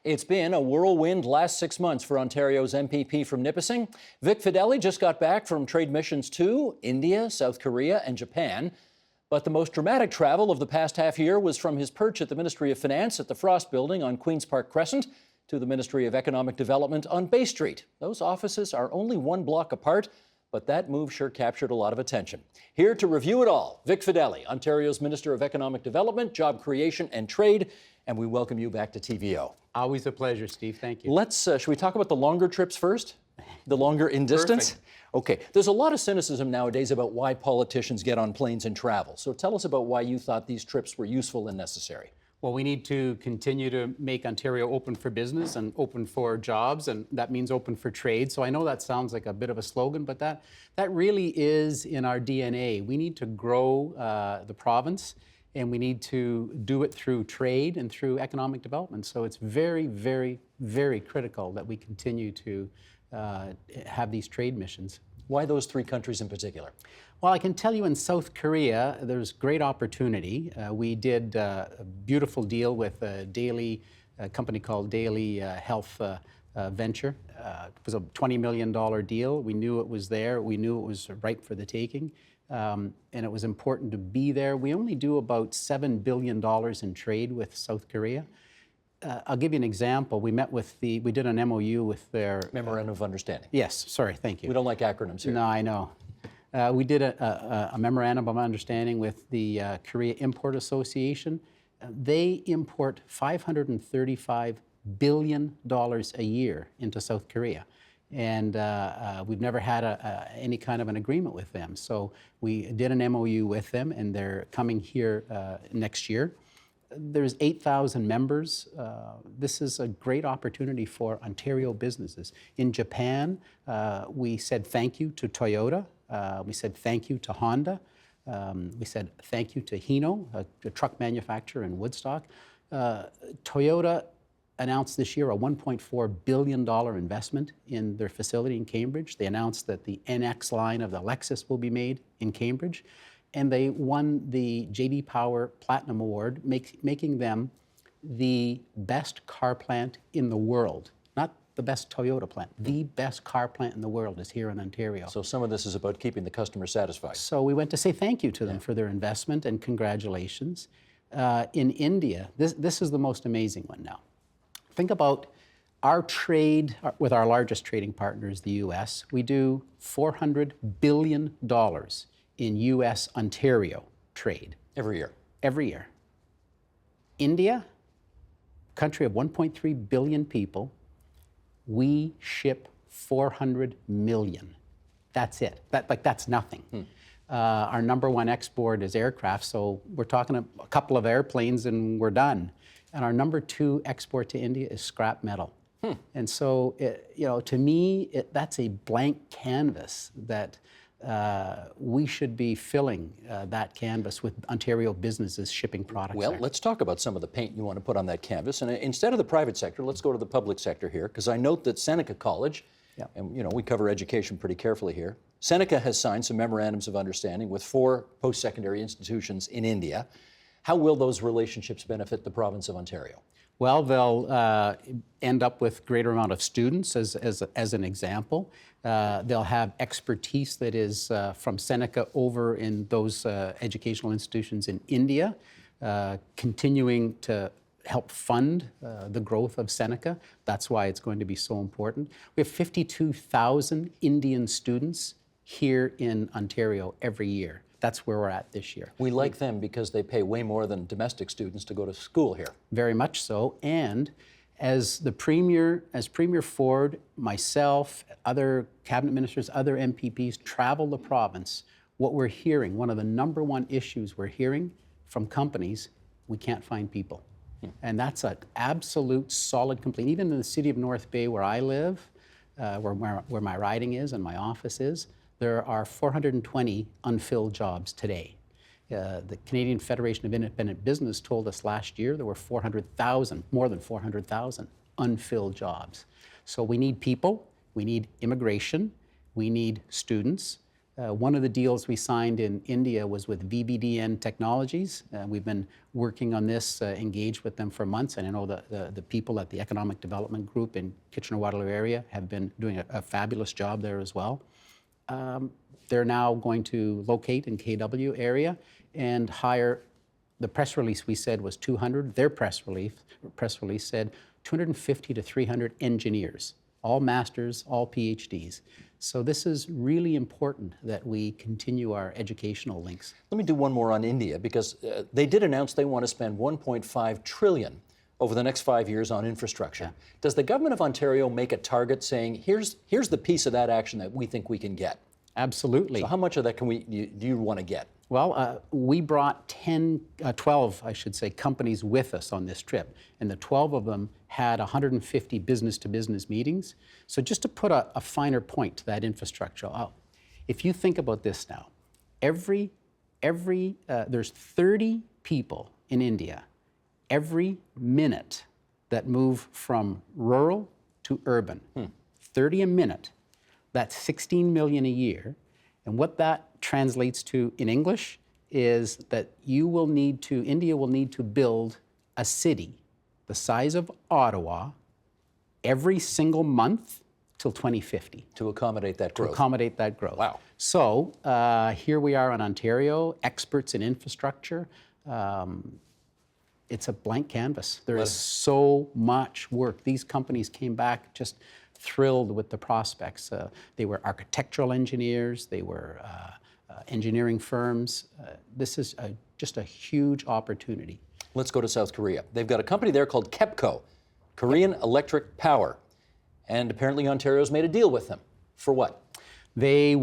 It's been a whirlwind last 6 months for Ontario's MPP from Nipissing. Vic Fedeli just got back from trade missions to India, South Korea, and Japan. But the most dramatic travel of the past half year was from his perch at the Ministry of Finance at the Frost Building on Queen's Park Crescent to the Ministry of Economic Development on Bay Street. Those offices are only one block apart, but that move sure captured a lot of attention. Here to review it all, Vic Fedeli, Ontario's Minister of Economic Development, Job Creation and Trade, and we welcome you back to TVO. Always a pleasure, Steve. Thank you. Should we talk about the longer trips first? The longer in distance? Perfect. Okay. There's a lot of cynicism nowadays about why politicians get on planes and travel. So tell us about why you thought these trips were useful and necessary. Well, we need to continue to make Ontario open for business and open for jobs, and that means open for trade. So I know that sounds like a bit of a slogan, but that really is in our DNA. We need to grow the province, and we need to do it through trade and through economic development. So it's very, very, very critical that we continue to have these trade missions. Why those three countries in particular? Well, I can tell you in South Korea, there's great opportunity. We did a beautiful deal with a company called Daily Health Venture. It was a $20 million deal. We knew it was there. We knew it was ripe for the taking. And it was important to be there. We only do about $7 billion in trade with South Korea. I'll give you an example. We did an MOU with their... Memorandum of Understanding. Yes, sorry, thank you. We don't like acronyms here. No, I know. We did a memorandum of understanding with the Korea Import Association. They import $535 billion a year into South Korea. And we've never had any kind of an agreement with them. So we did an MOU with them, and they're coming here next year. There's 8,000 members. This is a great opportunity for Ontario businesses. In Japan, we said thank you to Toyota. We said thank you to Honda. We said thank you to Hino, a truck manufacturer in Woodstock. Toyota announced this year a $1.4 billion investment in their facility in Cambridge. They announced that the NX line of the Lexus will be made in Cambridge. And they won the J.D. Power Platinum Award, making them the best car plant in the world. Not the best Toyota plant. The best car plant in the world is here in Ontario. So some of this is about keeping the customer satisfied. So we went to say thank you to them for their investment and congratulations. In India, this is the most amazing one now. Think about our trade with our largest trading partners, the U.S. We do $400 billion in U.S.-Ontario trade. Every year? Every year. India, country of 1.3 billion people, we ship 400 million. That's it. That's nothing. Our number one export is aircraft, so we're talking a couple of airplanes and we're done. And our number two export to India is scrap metal. And so, to me, that's a blank canvas that we should be filling that canvas with Ontario businesses shipping products. Well, let's talk about some of the paint you want to put on that canvas. And instead of the private sector, let's go to the public sector here, because I note that Seneca College, and we cover education pretty carefully here, Seneca has signed some memorandums of understanding with 4 post-secondary institutions in India. How will those relationships benefit the province of Ontario? Well, they'll end up with greater amount of students, as an example. They'll have expertise that is from Seneca over in those educational institutions in India, continuing to help fund the growth of Seneca. That's why it's going to be so important. We have 52,000 Indian students here in Ontario every year. That's where we're at this year. We like them because they pay way more than domestic students to go to school here. Very much so. And as Premier Ford, myself, other cabinet ministers, other MPPs travel the province, what we're hearing, one of the number one issues we're hearing from companies, we can't find people. And that's an absolute solid complaint. Even in the city of North Bay where I live, where my riding is and my office is, there are 420 unfilled jobs today. The Canadian Federation of Independent Business told us last year there were 400,000, more than 400,000 unfilled jobs. So we need people, we need immigration, we need students, One of the deals we signed in India was with VBDN Technologies. We've been working on this, engaged with them for months, and I know the people at the Economic Development Group in Kitchener-Waterloo area have been doing a fabulous job there as well. They're now going to locate in KW area and hire, the press release we said was 200. Their press release said 250 to 300 engineers, all masters, all PhDs. So this is really important that we continue our educational links. Let me do one more on India, because they did announce they want to spend $1.5 trillion over the next 5 years on infrastructure. Yeah. Does the government of Ontario make a target saying, here's the piece of that action that we think we can get? Absolutely. So how much of that do you want to get? Well, we brought 12, I should say, companies with us on this trip, and the 12 of them had 150 business-to-business meetings. So just to put a finer point to that infrastructure, if you think about this now, there's 30 people in India every minute that move from rural to urban. 30 a minute. That's 16 million a year. And what that translates to in English is that India will need to build a city the size of Ottawa every single month till 2050. To accommodate that growth. To accommodate that growth. Wow. So here we are in Ontario, experts in infrastructure. It's a blank canvas. There is so much work. These companies came back just thrilled with the prospects. They were architectural engineers, they were engineering firms. This is just a huge opportunity. Let's go to South Korea. They've got a company there called KEPCO, Korean Electric Power. And apparently Ontario's made a deal with them. For what? They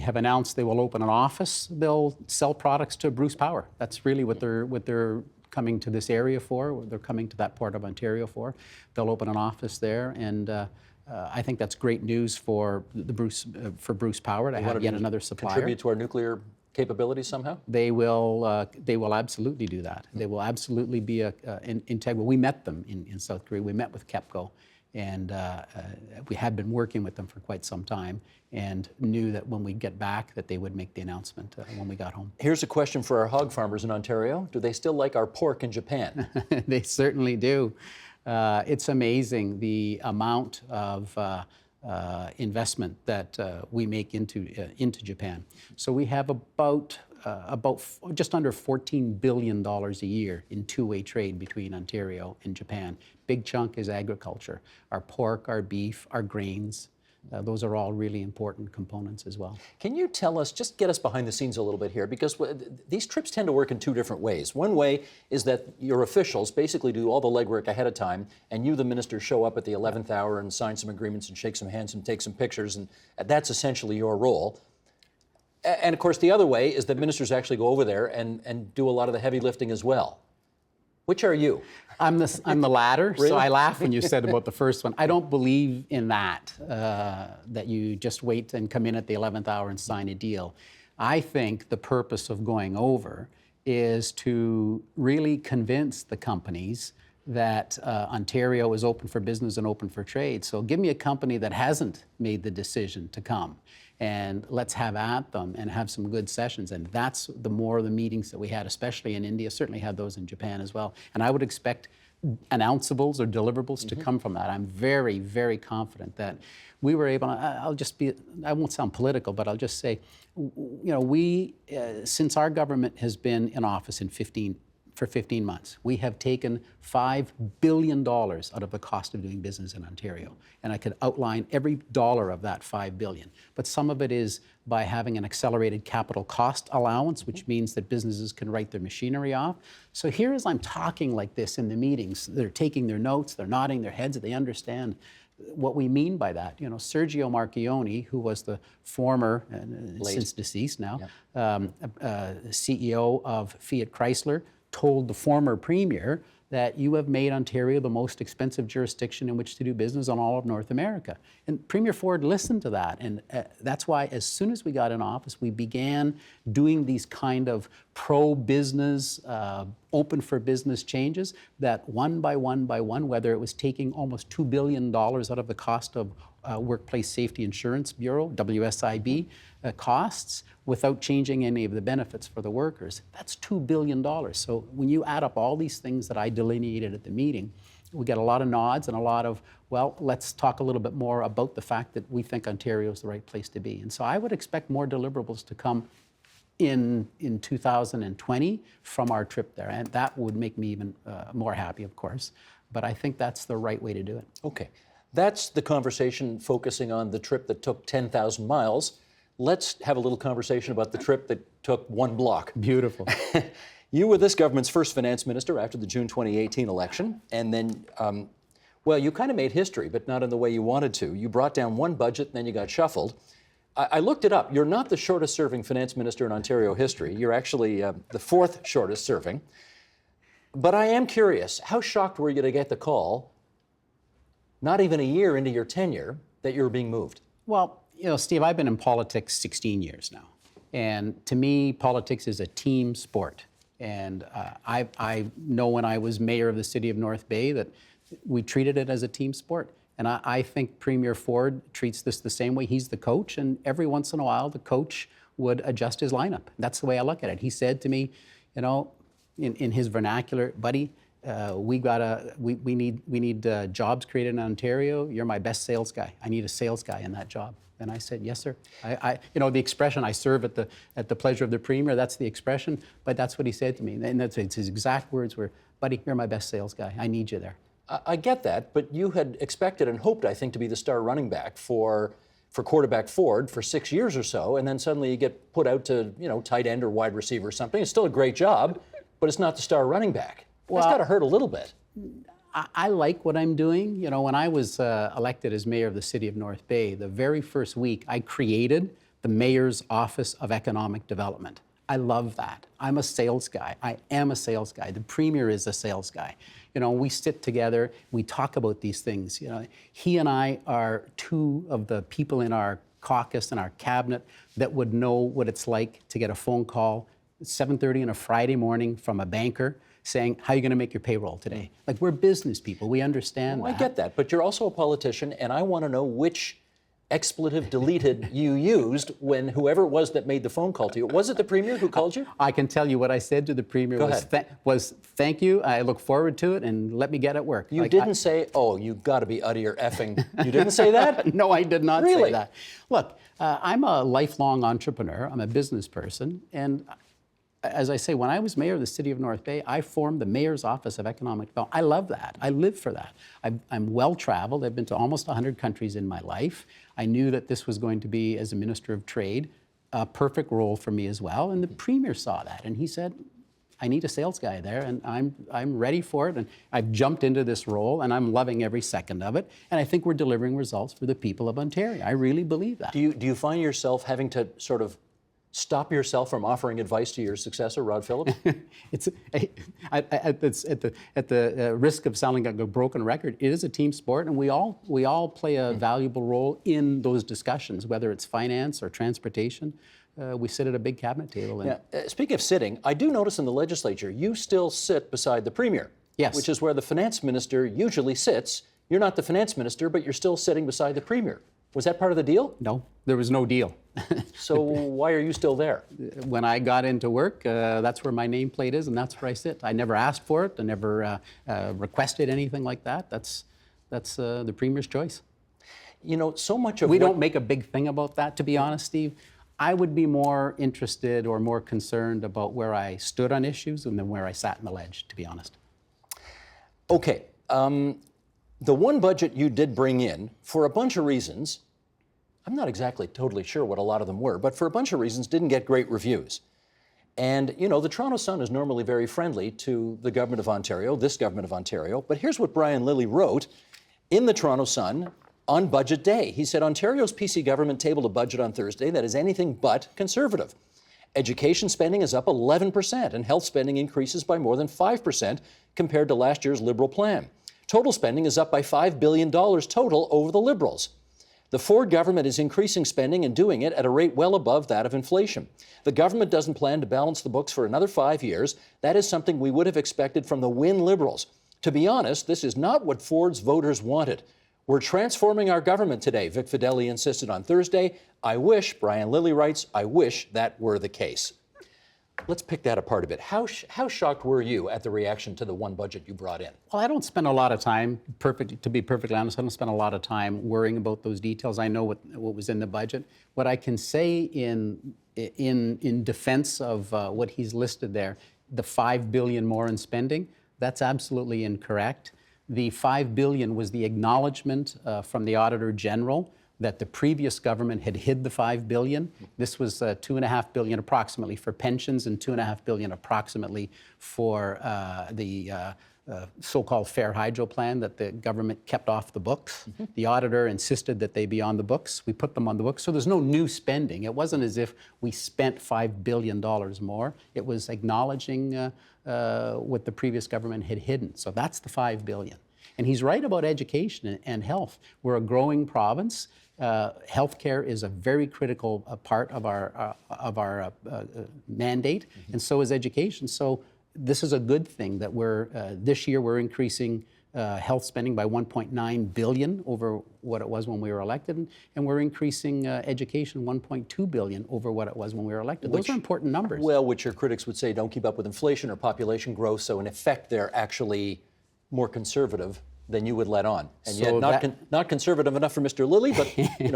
have announced they will open an office. They'll sell products to Bruce Power. That's really what they're coming to this area for. They're coming to that part of Ontario for. They'll open an office there, and I think that's great news for Bruce Power to have yet another supplier. Contribute to our nuclear capabilities somehow? They will absolutely do that. They will absolutely be integral. We met them in South Korea. We met with KEPCO, and we had been working with them for quite some time, and knew that when we get back that they would make the announcement when we got home. Here's a question for our hog farmers in Ontario. Do they still like our pork in Japan? They certainly do. It's amazing the amount of investment that we make into Japan. So we have about just under $14 billion a year in two-way trade between Ontario and Japan. Big chunk is agriculture. Our pork, our beef, our grains. Those are all really important components as well. Can you tell us, just get us behind the scenes a little bit here, because these trips tend to work in two different ways. One way is that your officials basically do all the legwork ahead of time, and you, the minister, show up at the 11th hour and sign some agreements and shake some hands and take some pictures, and that's essentially your role. And of course, the other way is that ministers actually go over there and do a lot of the heavy lifting as well. Which are you? I'm the latter. Really? So I laugh when you said about the first one. I don't believe in that, that you just wait and come in at the 11th hour and sign a deal. I think the purpose of going over is to really convince the companies that Ontario is open for business and open for trade. So give me a company that hasn't made the decision to come, and let's have at them and have some good sessions. And that's the more of the meetings that we had, especially in India, certainly had those in Japan as well. And I would expect announceables or deliverables to come from that. I'm very, very confident that we were able, I won't sound political, but I'll just say, since our government has been in office for 15 months, we have taken $5 billion out of the cost of doing business in Ontario. And I could outline every dollar of that $5 billion. But some of it is by having an accelerated capital cost allowance, which means that businesses can write their machinery off. So here as I'm talking like this in the meetings, they're taking their notes, they're nodding their heads, they understand what we mean by that. Sergio Marchionne, who was the former, since deceased now, CEO of Fiat Chrysler, told the former premier that you have made Ontario the most expensive jurisdiction in which to do business on all of North America. And Premier Ford listened to that. And that's why as soon as we got in office, we began doing these kind of pro-business, open for business changes that one by one, whether it was taking almost $2 billion out of the cost of Workplace Safety Insurance Bureau, WSIB, costs without changing any of the benefits for the workers, that's $2 billion. So when you add up all these things that I delineated at the meeting, we get a lot of nods and a lot of, well, let's talk a little bit more about the fact that we think Ontario is the right place to be. And so I would expect more deliverables to come in 2020 from our trip there. And that would make me even more happy, of course. But I think that's the right way to do it. Okay. That's the conversation focusing on the trip that took 10,000 miles. Let's have a little conversation about the trip that took 1 block. Beautiful. You were this government's first finance minister after the June 2018 election, and then, well, you kind of made history, but not in the way you wanted to. You brought down one budget, and then you got shuffled. I looked it up. You're not the shortest serving finance minister in Ontario history. You're actually the 4th shortest serving. But I am curious, how shocked were you to get the call, not even a year into your tenure, that you were being moved? Well, you know, Steve, I've been in politics 16 years now. And to me, politics is a team sport. And I know when I was mayor of the city of North Bay that we treated it as a team sport. And I think Premier Ford treats this the same way. He's the coach, and every once in a while, the coach would adjust his lineup. That's the way I look at it. He said to me, you know, in his vernacular, buddy, we need jobs created in Ontario. You're my best sales guy. I need a sales guy in that job. And I said, yes, sir. You know, the expression, I serve at the pleasure of the Premier, that's the expression, but that's what he said to me. And it's his exact words were, buddy, you're my best sales guy. I need you there. I get that, but you had expected and hoped, I think, to be the star running back for quarterback Ford for 6 years or so, and then suddenly you get put out to, you know, tight end or wide receiver or something. It's still a great job, but it's not the star running back. Well, that's got to hurt a little bit. I like what I'm doing. You know, when I was elected as mayor of the city of North Bay, the very first week I created the Mayor's Office of Economic Development. I love that. I'm a sales guy. I am a sales guy. The Premier is a sales guy. You know, we sit together, we talk about these things. You know, he and I are two of the people in our caucus and our cabinet that would know what it's like to get a phone call at 7:30 on a Friday morning from a banker saying, how are you going to make your payroll today? Like, we're business people. We understand that. I get that, but you're also a politician, and I want to know which expletive deleted you used when whoever it was that made the phone call to you. Was it the Premier who called you? I can tell you what I said to the Premier was thank you, I look forward to it, and let me get at work. You didn't say, oh, you got to be out of your effing... You didn't say that? No, I did not Really? say that. Look, I'm a lifelong entrepreneur. I'm a business person, and as I say, when I was mayor of the city of North Bay, I formed the Mayor's Office of Economic Development. I love that. I live for that. I'm well-traveled. I've been to almost 100 countries in my life. I knew that this was going to be, as a Minister of Trade, a perfect role for me as well. And the Premier saw that, and he said, I need a sales guy there, and I'm ready for it. And I've jumped into this role, and I'm loving every second of it. And I think we're delivering results for the people of Ontario. I really believe that. Do you find yourself having to sort of stop yourself from offering advice to your successor, Rod Phillips? At the risk of sounding like a broken record, it is a team sport, and we all play a valuable role in those discussions, whether it's finance or transportation. We sit at a big cabinet table. And speaking of sitting, I do notice in the legislature, you still sit beside the Premier. Yes. Which is where the finance minister usually sits. You're not the finance minister, but you're still sitting beside the Premier. Was that part of the deal? No, there was no deal. So why are you still there? When I got into work, that's where my nameplate is, and that's where I sit. I never asked for it. I never requested anything like that. That's the Premier's choice. You know, so much of we don't make a big thing about that, to be honest, Steve. I would be more interested or more concerned about where I stood on issues than where I sat in the ledge, to be honest. Okay. The one budget you did bring in, for a bunch of reasons, I'm not exactly totally sure what a lot of them were, but for a bunch of reasons didn't get great reviews. And, you know, the Toronto Sun is normally very friendly to the government of Ontario, this government of Ontario, but here's what Brian Lilly wrote in the Toronto Sun on Budget Day. He said, Ontario's PC government tabled a budget on Thursday that is anything but conservative. Education spending is up 11%, and health spending increases by more than 5% compared to last year's Liberal plan. Total spending is up by $5 billion total over the Liberals. The Ford government is increasing spending and doing it at a rate well above that of inflation. The government doesn't plan to balance the books for another 5 years. That is something we would have expected from the Win Liberals. To be honest, this is not what Ford's voters wanted. We're transforming our government today, Vic Fedeli insisted on Thursday. I wish, Brian Lilly writes, I wish that were the case. Let's pick that apart a bit. How shocked were you at the reaction to the one budget you brought in? Well, I don't spend a lot of time, to be perfectly honest, I don't spend a lot of time worrying about those details. I know what was in the budget. What I can say in defense of what he's listed there, the $5 billion more in spending, that's absolutely incorrect. The $5 billion was the acknowledgement from the Auditor General that the previous government had hid the $5 billion. This was $2.5 billion approximately for pensions and $2.5 billion approximately for the so-called Fair Hydro plan that the government kept off the books. Mm-hmm. The auditor insisted that they be on the books. We put them on the books. So there's no new spending. It wasn't as if we spent $5 billion more. It was acknowledging what the previous government had hidden. So that's the $5 billion. And he's right about education and health. We're a growing province. Healthcare is a very critical part of our mandate, mm-hmm. and so is education. So this is a good thing that this year we're increasing health spending by $1.9 billion over what it was when we were elected, and we're increasing education $1.2 billion over what it was when we were elected. Those are important numbers. Well, which your critics would say don't keep up with inflation or population growth. So in effect, they're actually more conservative than you would let on. And so yet not conservative enough for Mr. Lilly, but,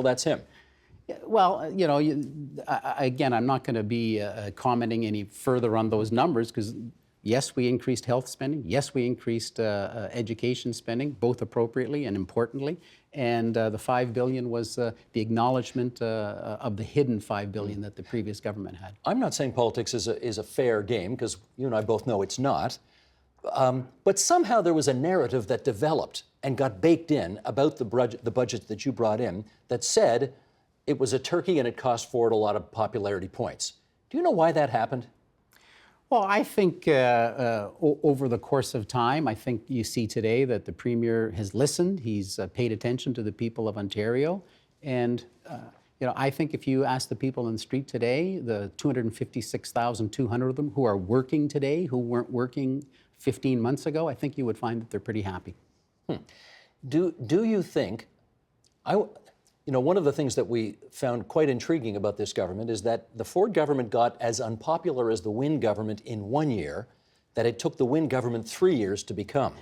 that's him. Well, again, I'm not going to be commenting any further on those numbers because, yes, we increased health spending. Yes, we increased education spending, both appropriately and importantly. And the $5 billion was the acknowledgement of the hidden $5 billion that the previous government had. I'm not saying politics is a fair game, because you and I both know it's not. But somehow there was a narrative that developed and got baked in about the budget that you brought in that said it was a turkey and it cost Ford a lot of popularity points. Do you know why that happened? Well, I think over the course of time, I think you see today that the Premier has listened. He's paid attention to the people of Ontario. And, I think if you ask the people in the street today, the 256,200 of them who are working today, who weren't working 15 months ago, I think you would find that they're pretty happy. Do you think, one of the things that we found quite intriguing about this government is that the Ford government got as unpopular as the Win government in 1 year that it took the Win government 3 years to become.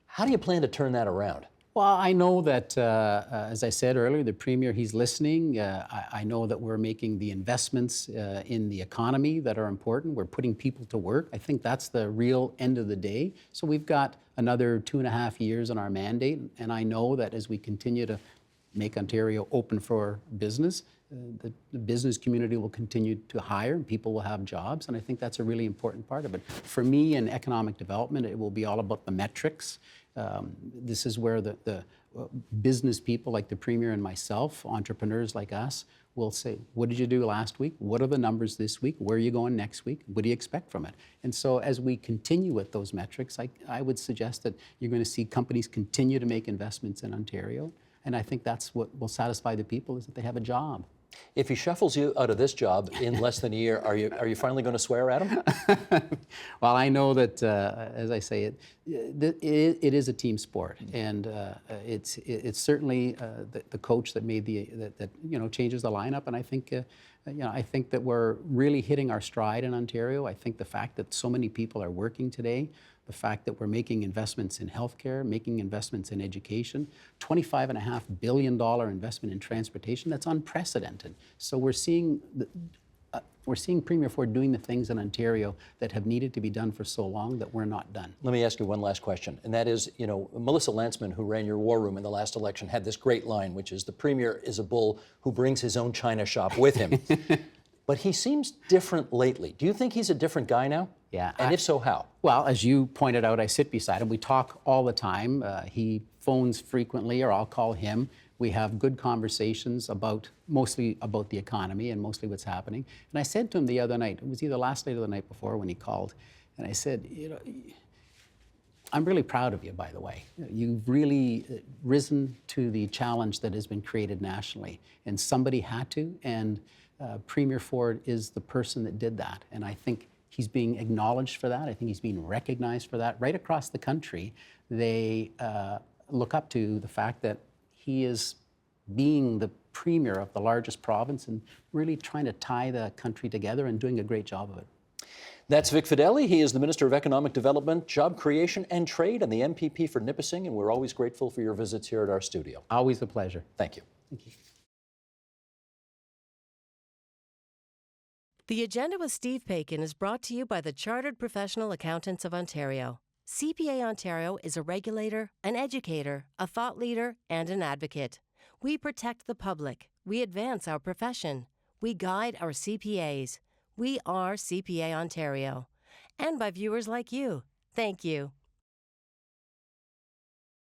How do you plan to turn that around? Well, I know that, as I said earlier, the Premier, he's listening. I know that we're making the investments in the economy that are important. We're putting people to work. I think that's the real end of the day. So we've got another 2.5 years on our mandate, and I know that as we continue to make Ontario open for business, the business community will continue to hire and people will have jobs, and I think that's a really important part of it. For me, in economic development, it will be all about the metrics. This is where the business people like the Premier and myself, entrepreneurs like us, will say, what did you do last week? What are the numbers this week? Where are you going next week? What do you expect from it? And so as we continue with those metrics, I would suggest that you're going to see companies continue to make investments in Ontario. And I think that's what will satisfy the people, is that they have a job. If he shuffles you out of this job in less than a year, are you finally going to swear at him? Well, I know that, as I say, it is a team sport, and it's certainly the coach that made that changes the lineup, and I think. I think that we're really hitting our stride in Ontario. I think the fact that so many people are working today, the fact that we're making investments in healthcare, making investments in education, $25.5 billion investment in transportation, that's unprecedented. So we're seeing Premier Ford doing the things in Ontario that have needed to be done for so long that we're not done. Let me ask you one last question, and that is, Melissa Lantsman, who ran your war room in the last election, had this great line, which is, the Premier is a bull who brings his own china shop with him. But he seems different lately. Do you think he's a different guy now? Yeah. And if so, how? Well, as you pointed out, I sit beside him. We talk all the time. He phones frequently, or I'll call him. We have good conversations mostly about the economy and mostly what's happening. And I said to him the other night, it was either last night or the night before when he called, and I said, I'm really proud of you, by the way. You've really risen to the challenge that has been created nationally, and somebody had to, and Premier Ford is the person that did that. And I think he's being acknowledged for that. I think he's being recognized for that. Right across the country, they look up to the fact that he is being the premier of the largest province and really trying to tie the country together and doing a great job of it. That's Vic Fedeli. He is the Minister of Economic Development, Job Creation and Trade and the MPP for Nipissing, and we're always grateful for your visits here at our studio. Always a pleasure. Thank you. Thank you. The Agenda with Steve Paikin is brought to you by the Chartered Professional Accountants of Ontario. CPA Ontario is a regulator, an educator, a thought leader, and an advocate. We protect the public. We advance our profession. We guide our CPAs. We are CPA Ontario. And by viewers like you. Thank you.